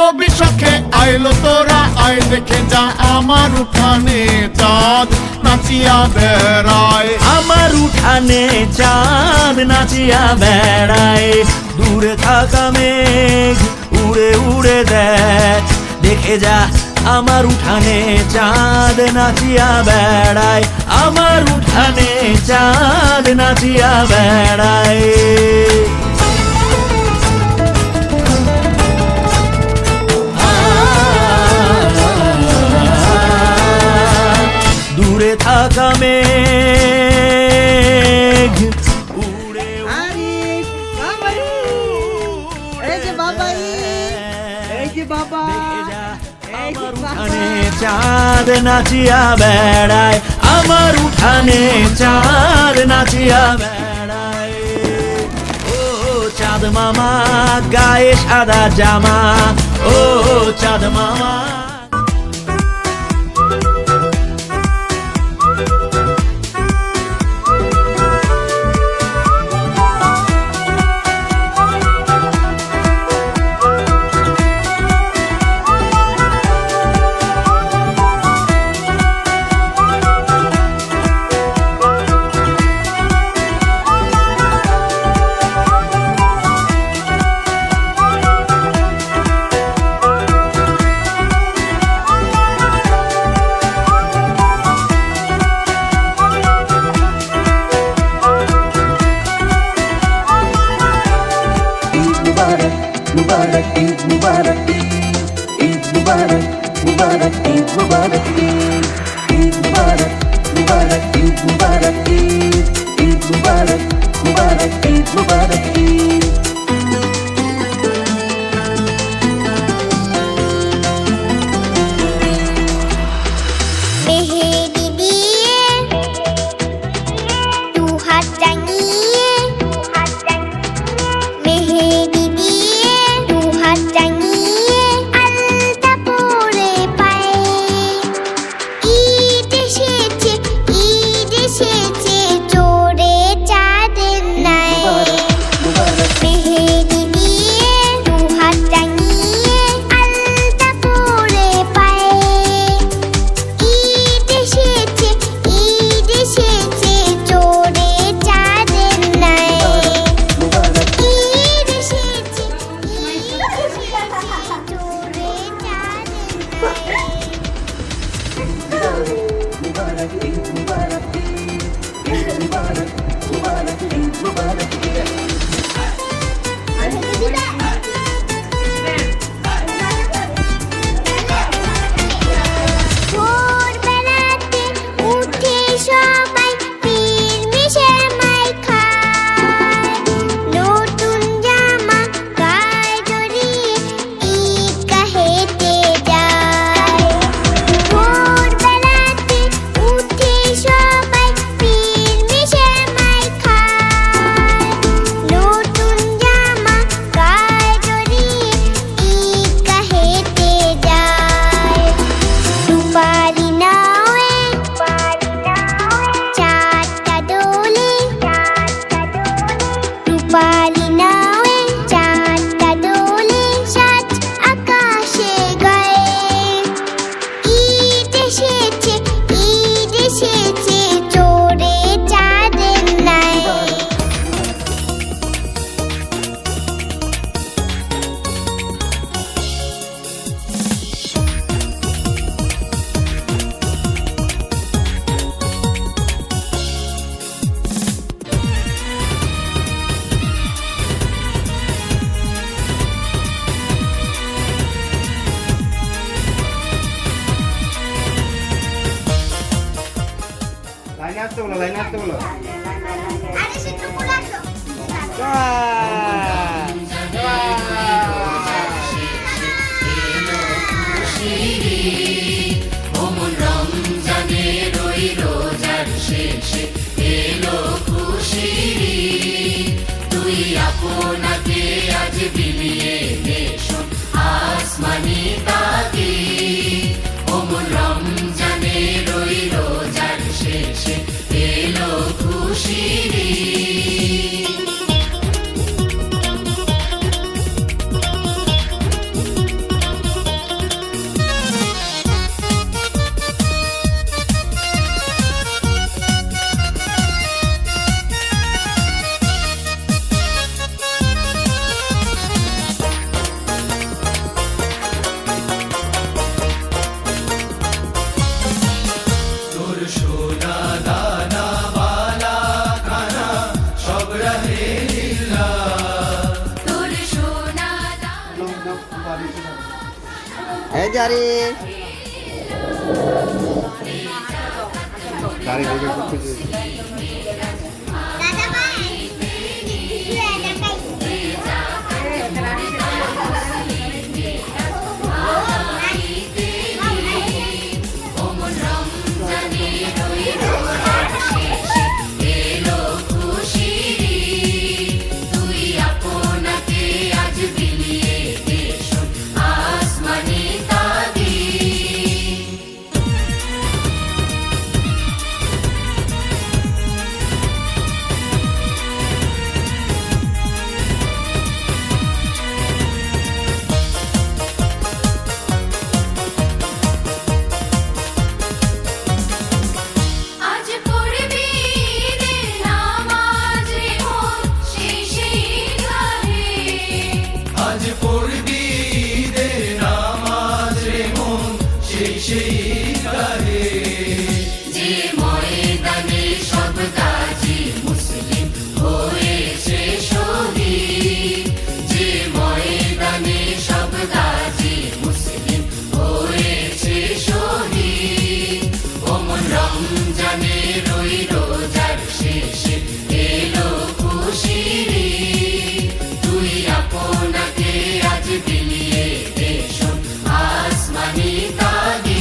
অভিষেকে আইলো তোরা আয় দেখে যা আমার উঠানে চাঁদ নাচিয়া বেড়ায় আমার উঠানে চাঁদ নাচিয়া বেড়ায় দূরে থাকা মেঘ উড়ে উড়ে দেয় দেখে যা আমার উঠানে চাঁদ নাচিয়া বেড়ায় আমার উঠানে চাঁদ নাচিয়া বেড়ায় দূরে থাকা মেঘ উড়ে আমার উঠানে চাঁদ নাচিয়া বেড়ায় আমার উঠানে চাঁদ নাচিয়া বেড়ায় ও চাঁদ মামা গায়ে সাদা জামা ও চাঁদ মামা Mubarak, Eid Mubarak, Eid Mubarak, Mubarak, Eid Mubarak, Eid Mubarak, Mubarak, Eid Mubarak, Eid Mubarak, Mubarak, Eid Mubarak, Eid. লাইনে আসতে বলো আরে সেটা বলে আসো রমজানের ওই রোজার শেষে এলো খুশির তুই আপনাকে আজ বিলিয়ে নেশন আসমানি তাকি ওমন রমজানের ওই রোজার শেষে এলো খুশির এই জারি গাড়ি দেখে ঘুরতে যেতে। দাদা ভাই তুই একাই অমন রমজানের ওই রোজার শেষে এলো খুশির ঈদ। তুই আপনাকে আজ বিলিয়ে দে শোন আসমানি তাগিদ। আজ পড়বি ঈদের নামাজ রে মন শেষে ঘরে। আজ পড়বি ঈদের নামাজ রে মন সেই গাহে। যে ময়দানে সব গাজী মুসলিম হয়েছে শহীদ। যে ময়দানে সব গাজী মুসলিম হয়েছে শহীদ। অমন রমজানের ওই রোজার শেষে এলো খুশির ঈদ। তুই আপনাকে আজ বিলিয়ে দে শোন আসমানি তাগিদ।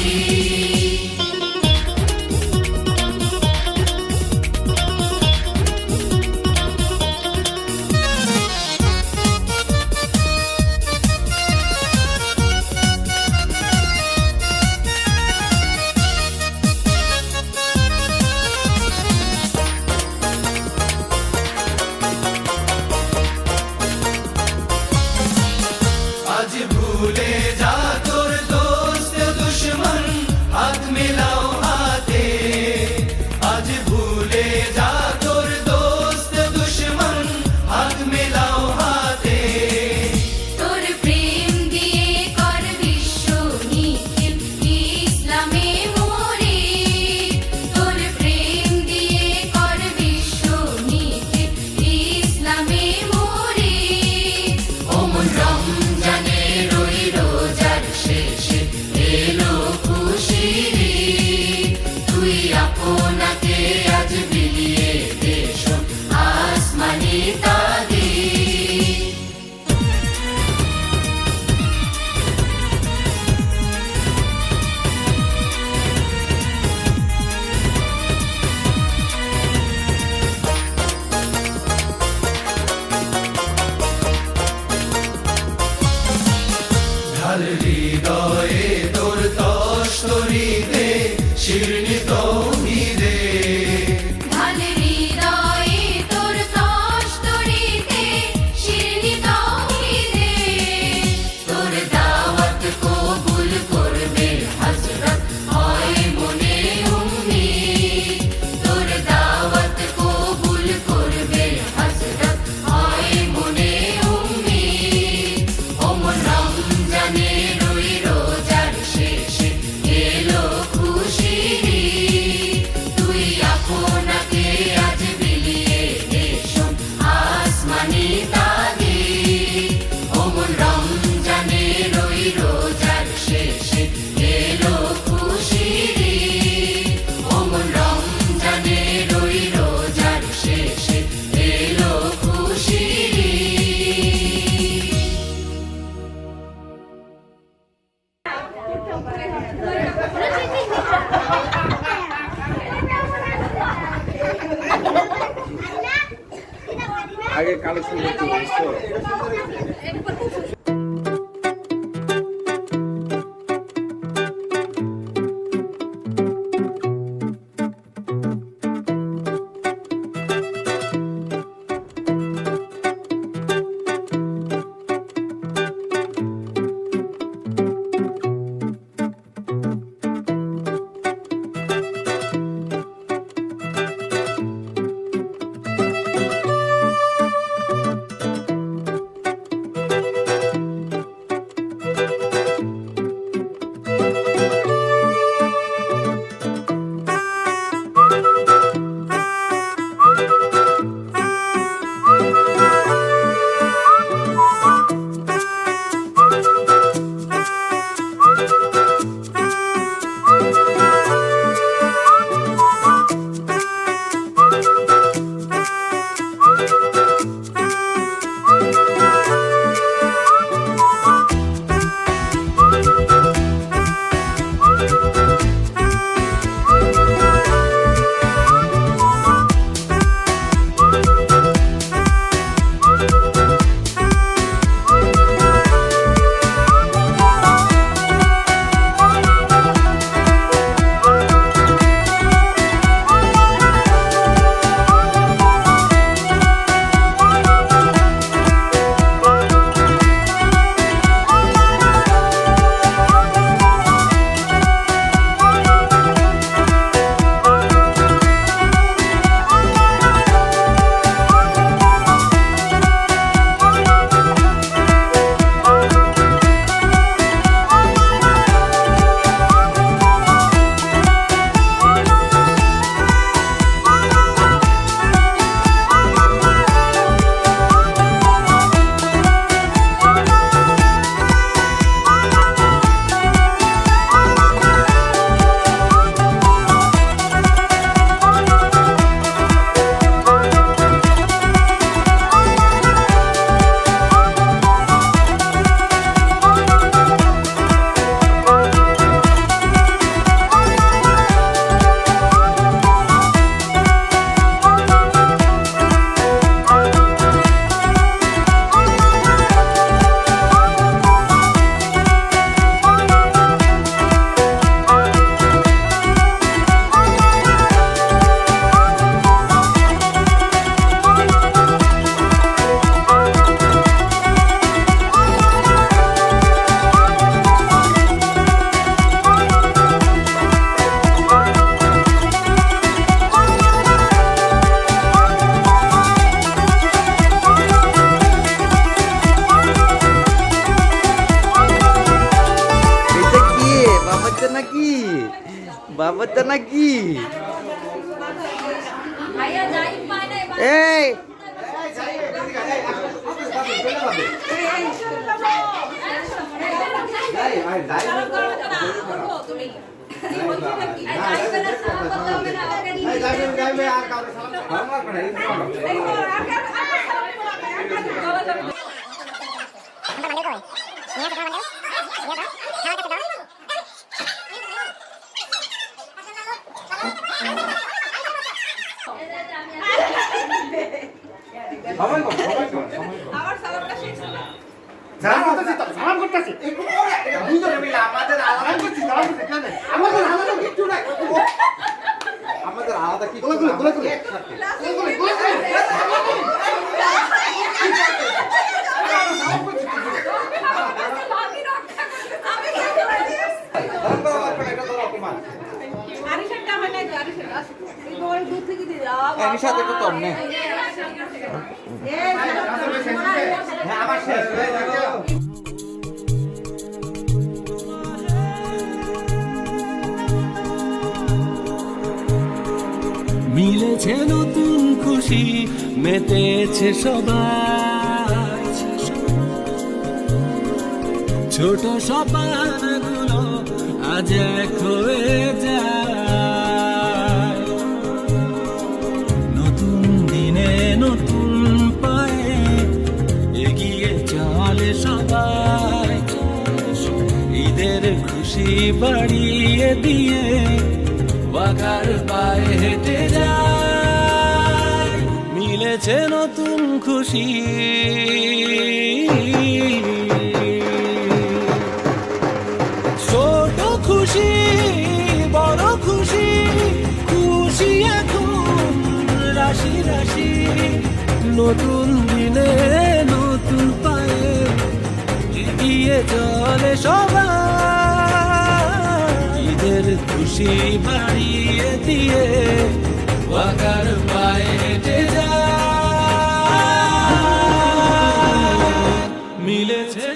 আজ ভুলে যা তোর দোস্ত দুশ্মন হাত মিলাও হাতে। আজ ভুলে যা তোর দোস্ত দুশ্মন হাত মিলাও হাতে। তোর প্রেম দিয়ে কর বিশ্ব নিখিল ইসলামে মোরে। তোর প্রেম দিয়ে কর বিশ্ব নিখিল ইসলামে মোরে। অমন রমজানের ওই রোজার শেষে এলো খুশির ঈদ। তুই আপনাকে আজ বিলিয়ে দে শোন আসমানি তাগিদ। ঢাল হৃদয়ে তোর তস্তরিতে শিরনি তৌহিদে। ঢাল হৃদয়ে তোর তস্তরিতে শিরনি তাওহীদে। তোর দাওয়াত কবুল করবে হযরত হয় মনে উম্মিদ। তোর দাওয়াত কবুল করবে হযরত হয় মনে উম্মিদ। অমন রমজানের ওই রোজার শেষে এলো খুশির ঈদ। তুই আপনাকে আজ বিলিয়ে দে শোন আসমানি তাগিদ। অমন রমজানের ওই রোজার শেষে এলো খুশির ঈদ। অমন রমজানের ওই রোজার শেষে এলো খুশির ঈদ। আগে কালেকশন করতে বুঝছো। বাবুতে নাকি বাবুতে নাকি এই সালাম করতেছি দুজনে মিলে আমাদের আলাদা করছি সালাম করতে কেন আমাদের আলাদা কিছু নাই আমাদের আলাদা কি গোলে একসাথে সাথে তো তোর নেই আমার শেষ মিলেছে নতুন খুশি মেতেছে সবাই ছোট সপানগুলো আজ এক হয়ে যায় নতুন দিনে নতুন পায়ে এগিয়ে চলে সবাই ঈদের খুশি বাড়িয়ে দিয়ে বাগার পায়ে হেঁটে যায় মিলেছে নতুন খুশি ছোট খুশি বড় খুশি খুশি এখন রাশি রাশি নতুন দিনে নতুন পায়ে এগিয়ে চলে সবাই ঈদের খুশি বাড়িয়ে দিয়ে ওয়াকার পায়ে হেঁটে যায় মিলেছে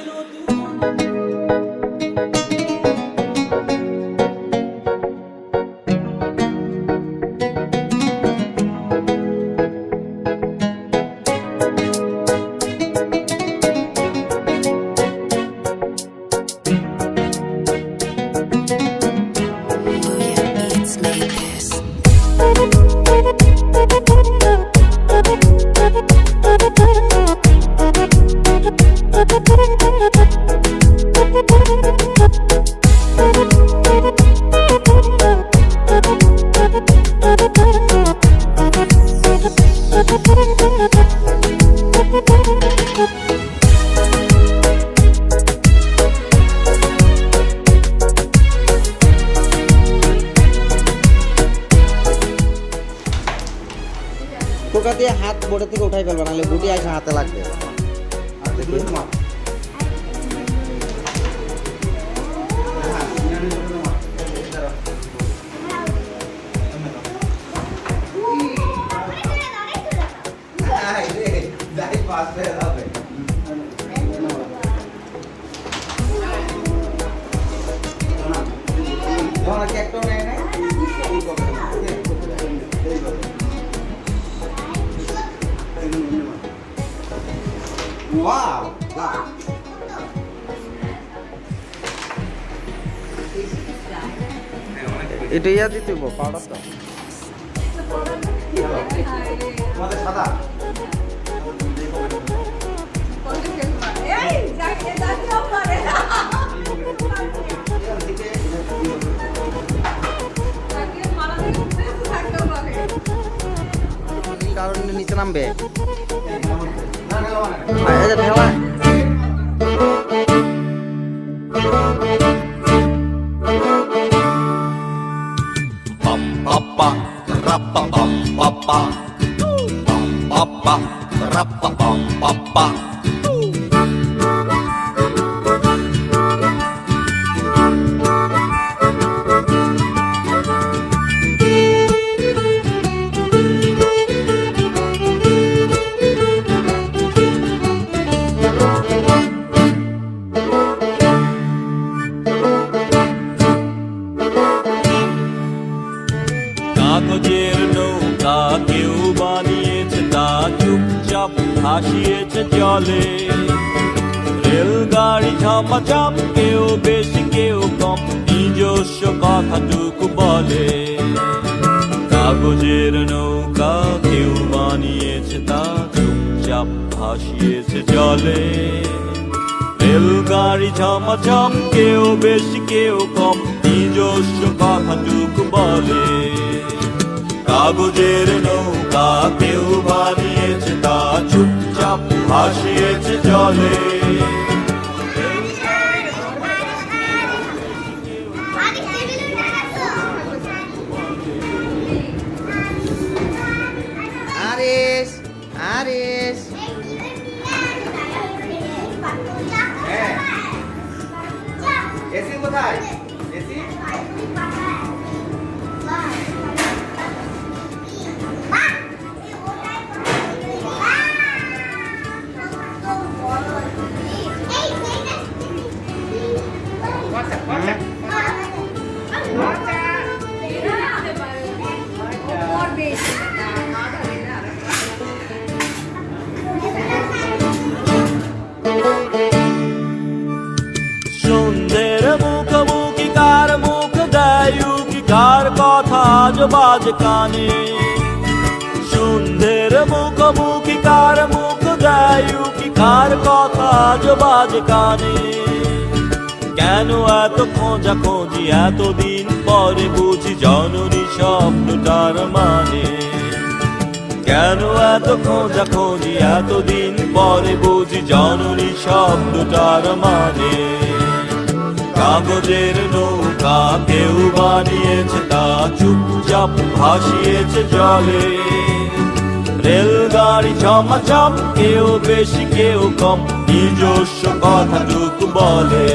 টোকা দিয়ে হাত বোর্ডের থেকে উঠাই ফেলবে নাহলে গুটি এসে হাতে লাগবে Wow! এটা ইয়া দিতে পাউডারটা তোমাদের সাদা কারণ নিচে নামবে ভাসিয়েছে জলে রেলগাড়ি ঝমাঝম কেউ বেশি কেউ কম নিজস্ব কথাটুকু বলে কাগজের নৌকা কেউ বানিয়েছে তা চুপচাপ ভাসিয়েছে জলে রেলগাড়ি ঝমাঝম কেউ বেশি কেউ কম নিজস্ব কথাটুকু বলে কাগজের নৌকা কেউ বানিয়েছে তা চুপচাপ ভাসিয়েছে জলে আরে টেবিলে রাখো আরিস আরিস এসি কোথায় এসি সন্ধ্যের মুখোমুখি কার মুখ দেয় উকি কার কথা আজ বাজে কানে সন্ধ্যের মুখোমুখি কার মুখ দেয় উকি কার কথা আজ বাজে কানে কেন এত খোঁজা খোঁজি এতদিন পরে বুঝি জননী শব্দটার মানে কেন এত খোঁজা খোঁজি এতদিন পরে বুঝি জননী শব্দটার মানে কাগজের নৌকা কেউ বানিয়েছে তা চুপচাপ ভাসিয়েছে জলে রেলগাড়ি ঝমাঝম কেউ বেশি কেউ কম নিজস্ব কথাটুকু বলে